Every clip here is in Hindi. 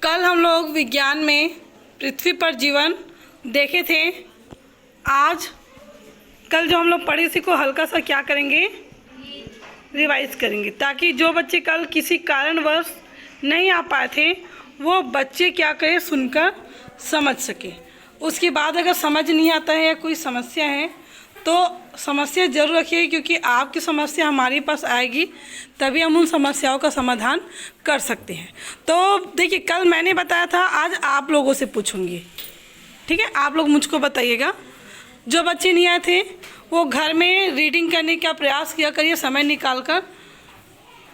कल हम लोग विज्ञान में पृथ्वी पर जीवन देखे थे। आज कल जो हम लोग पढ़े इसी को हल्का सा क्या करेंगे, रिवाइज करेंगे, ताकि जो बच्चे कल किसी कारणवश नहीं आ पाए थे वो बच्चे क्या करें, सुनकर समझ सके। उसके बाद अगर समझ नहीं आता है या कोई समस्या है तो समस्या ज़रूर रखिए, क्योंकि आपकी समस्या हमारे पास आएगी तभी हम उन समस्याओं का समाधान कर सकते हैं। तो देखिए, कल मैंने बताया था, आज आप लोगों से पूछूंगी, ठीक है। आप लोग मुझको बताइएगा। जो बच्चे नहीं आए थे वो घर में रीडिंग करने का प्रयास किया करिए समय निकाल कर,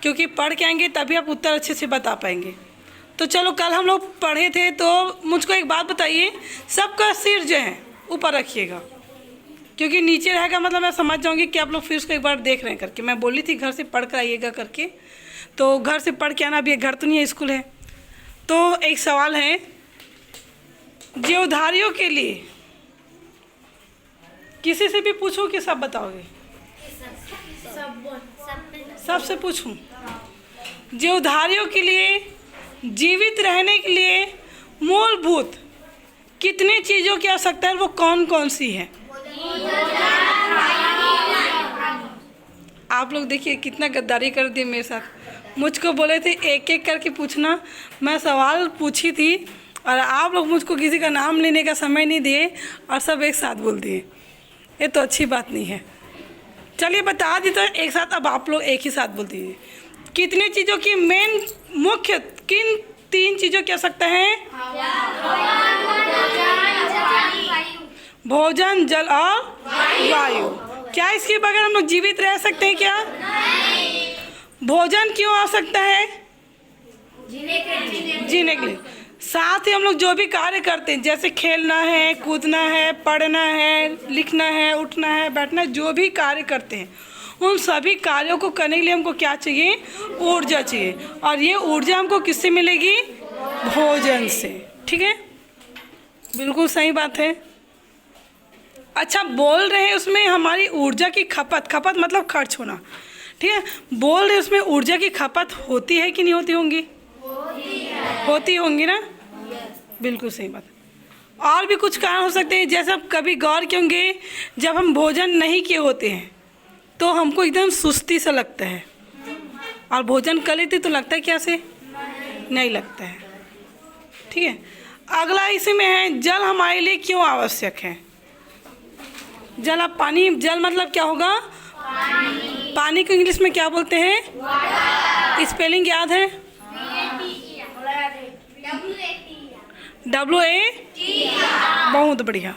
क्योंकि पढ़ के आएंगे तभी आप उत्तर अच्छे से बता पाएंगे। तो चलो, कल हम लोग पढ़े थे तो मुझको एक बात बताइए, सबका सिर जो है ऊपर रखिएगा, क्योंकि नीचे रहेगा मतलब मैं समझ जाऊंगी कि आप लोग फिर उसको एक बार देख रहे हैं करके। मैं बोली थी घर से पढ़ कर आइएगा करके, तो घर से पढ़ के आना, अभी घर तो नहीं है, स्कूल है। तो एक सवाल है, जीवधारियों के लिए किसी से भी पूछूं कि सब बताओगे? सबसे पूछूं? जीवधारियों के लिए जीवित रहने के लिए मूलभूत कितनी चीज़ों की आवश्यकता है, वो कौन कौन सी है? आप लोग देखिए कितना गद्दारी कर दिए मेरे साथ। मुझको बोले थे एक एक करके पूछना, मैं सवाल पूछी थी और आप लोग मुझको किसी का नाम लेने का समय नहीं दिए और सब एक साथ बोल दिए। ये तो अच्छी बात नहीं है। चलिए बता दी तो एक साथ, अब आप लोग एक ही साथ बोल दीजिए। कितनी चीज़ों की मुख्य किन 3 चीज़ों की आवश्यकता है? भोजन, जल और वायु। क्या इसके बगैर हम लोग जीवित रह सकते हैं क्या? नहीं। भोजन क्यों आवश्यकता है? जीने के लिए। साथ ही हम लोग जो भी कार्य करते हैं, जैसे खेलना है, कूदना है, पढ़ना है, लिखना है, उठना है, बैठना है, जो भी कार्य करते हैं उन सभी कार्यों को करने के लिए हमको क्या चाहिए? ऊर्जा चाहिए। और ये ऊर्जा हमको किससे मिलेगी? भोजन से। ठीक है, बिल्कुल सही बात है। अच्छा, बोल रहे हैं उसमें हमारी ऊर्जा की खपत मतलब खर्च होना, ठीक है। बोल रहे उसमें ऊर्जा की खपत होती है कि नहीं होती होंगी? होती होंगी ना, बिल्कुल सही बात है। और भी कुछ कारण हो सकते हैं, जैसे आप कभी गौर किए होंगे, जब हम भोजन नहीं किए होते हैं तो हमको एकदम सुस्ती सा लगता है, और भोजन कर लेते तो लगता है क्या से? नहीं लगता है, ठीक है। अगला इसमें है, जल हमारे लिए क्यों आवश्यक है? जल, अब पानी, जल मतलब क्या होगा? पानी को इंग्लिश में क्या बोलते हैं? स्पेलिंग याद है? WAT। बहुत बढ़िया।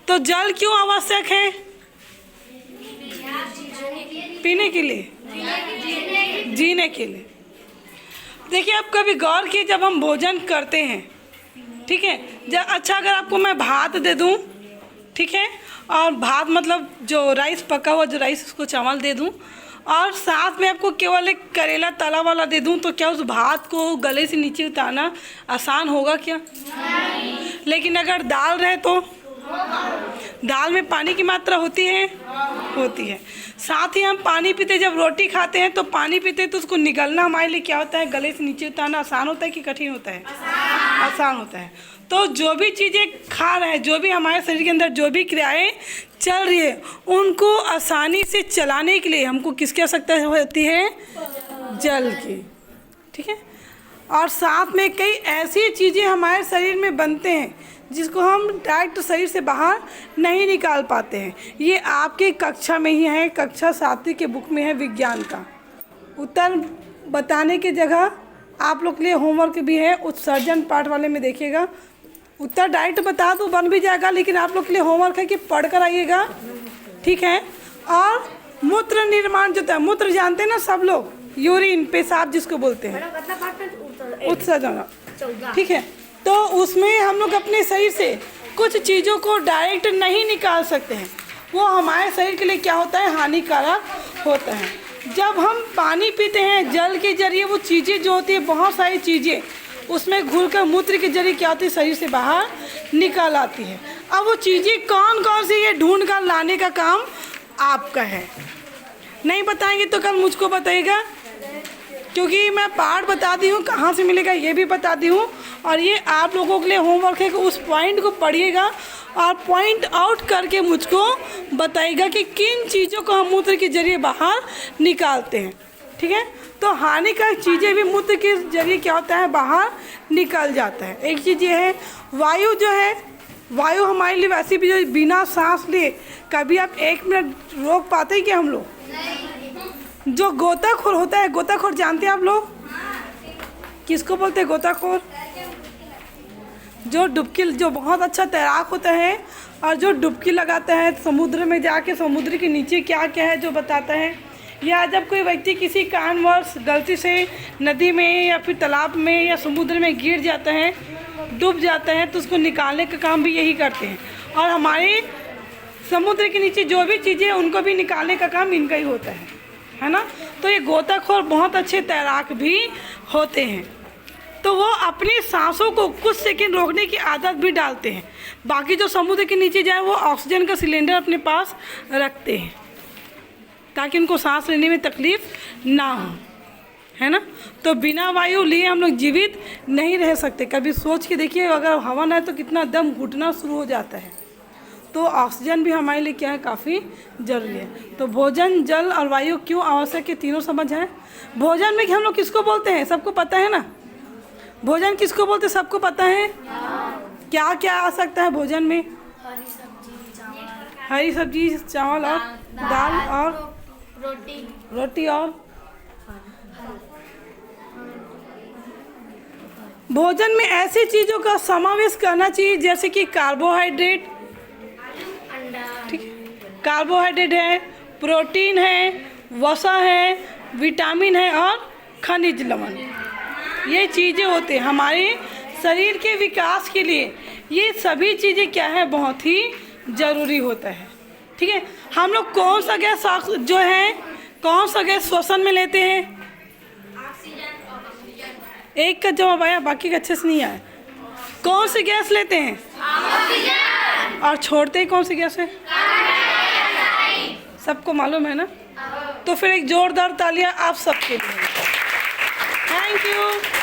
तो जल क्यों आवश्यक है? पीने के लिए, जीने के लिए। देखिए, आप कभी गौर किए, जब हम भोजन करते हैं, ठीक है, अच्छा अगर आपको मैं भात दे दूं, ठीक है, और भात मतलब जो राइस पका हुआ जो राइस, उसको चावल दे दूं, और साथ में आपको केवल एक करेला तला वाला दे दूं, तो क्या उस भात को गले से नीचे उतारना आसान होगा क्या? नहीं। लेकिन अगर दाल रहे तो दाल में पानी की मात्रा होती है? होती है। साथ ही हम पानी पीते, जब रोटी खाते हैं तो पानी पीते हैं, तो उसको निगलना हमारे लिए क्या होता है? गले से नीचे उतारना आसान होता है कि कठिन होता है? आसान होता है। तो जो भी चीज़ें खा रहे हैं, जो भी हमारे शरीर के अंदर जो भी क्रियाएं चल रही है, उनको आसानी से चलाने के लिए हमको किसकी आवश्यकता होती है? जल की, ठीक है। और साथ में कई ऐसी चीज़ें हमारे शरीर में बनते हैं जिसको हम डायरेक्ट शरीर से बाहर नहीं निकाल पाते हैं। ये आपके कक्षा में ही है, कक्षा 7वीं के बुक में है विज्ञान का। उत्तर बताने की जगह आप लोग के लिए होमवर्क भी है, उत्सर्जन पाठ वाले में देखिएगा। उत्तर डायरेक्ट बता दो, बन भी जाएगा, लेकिन आप लोग के लिए होमवर्क है कि पढ़ कर आइएगा, ठीक है। और मूत्र निर्माण जो होता है, मूत्र जानते हैं ना सब लोग, यूरिन, पेशाब जिसको बोलते हैं, उत्सर्जन, ठीक है। तो उसमें हम लोग अपने शरीर से कुछ चीज़ों को डायरेक्ट नहीं निकाल सकते हैं, वो हमारे शरीर के लिए क्या होता है? हानिकारक होता है। जब हम पानी पीते हैं, जल के जरिए वो चीज़ें जो होती है, बहुत सारी चीज़ें उसमें घुलकर मूत्र के जरिए क्या होती है? शरीर से बाहर निकल आती है। अब वो चीज़ें कौन कौन सी, ये ढूंढ कर लाने का काम आपका है। नहीं बताएंगे तो कल मुझको बताइएगा। क्योंकि मैं पार्ट बता दी हूँ, कहाँ से मिलेगा ये भी बता दी हूँ। और ये आप लोगों के लिए होमवर्क है कि उस पॉइंट को पढ़िएगा और पॉइंट आउट करके मुझको बताइएगा कि किन चीज़ों को हम मूत्र के जरिए बाहर निकालते हैं। ठीक है, तो हानिकारक चीज़ें भी मूत्र के जरिए क्या होता है, बाहर निकल जाता है। एक चीज़ ये है, वायु जो है, वायु हमारे लिए वैसे भी जो बिना सांस लिए कभी आप 1 मिनट रोक पाते हैं क्या हम लोग? जो गोताखोर होता है, गोताखोर जानते हैं आप लोग किसको बोलते हैं? गोताखोर जो डुबकी, जो बहुत अच्छा तैराक होता है और जो डुबकी लगाता है समुद्र में जाके, समुद्र के नीचे क्या क्या है जो बताता है। या जब कोई व्यक्ति किसी कारणवश गलती से नदी में या फिर तालाब में या समुद्र में गिर जाता है, डूब जाता है, तो उसको निकालने का काम भी यही करते हैं। और हमारे समुद्र के नीचे जो भी चीज़ें हैं उनको भी निकालने का काम इनका ही होता है ना। तो ये गोताखोर बहुत अच्छे तैराक भी होते हैं। तो वो अपनी सांसों को कुछ सेकंड रोकने की आदत भी डालते हैं। बाकी जो समुद्र के नीचे जाए वो ऑक्सीजन का सिलेंडर अपने पास रखते हैं ताकि उनको सांस लेने में तकलीफ ना हो, है ना। तो बिना वायु लिए हम लोग जीवित नहीं रह सकते। कभी सोच के देखिए, अगर हवा ना है तो कितना दम घुटना शुरू हो जाता है। तो ऑक्सीजन भी हमारे लिए क्या है, काफ़ी ज़रूरी है। तो भोजन, जल और वायु क्यों आवश्यक है, तीनों समझ है। भोजन में हम लोग किसको बोलते हैं, सबको पता है ना। भोजन किसको बोलते हैं, सबको पता है। क्या क्या आ सकता है भोजन में? हरी सब्जी, चावल और दाल और रोटी और भोजन में ऐसी चीज़ों का समावेश करना चाहिए जैसे कि कार्बोहाइड्रेट, ठीक है, कार्बोहाइड्रेट है, प्रोटीन है, वसा है, विटामिन है और खनिज लवण। ये चीज़ें होते हैं हमारे शरीर के विकास के लिए। ये सभी चीज़ें क्या है, बहुत ही ज़रूरी होता है। ठीक है, हम लोग कौन सा गैस जो है, कौन सा गैस श्वसन में लेते हैं? एक का जवाब आया, बाकी का अच्छे से नहीं आया। कौन सी गैस लेते हैं? और छोड़ते ही कौन सी गैस है? सबको मालूम है ना। तो फिर एक जोरदार तालियां आप सबके लिए। Thank you.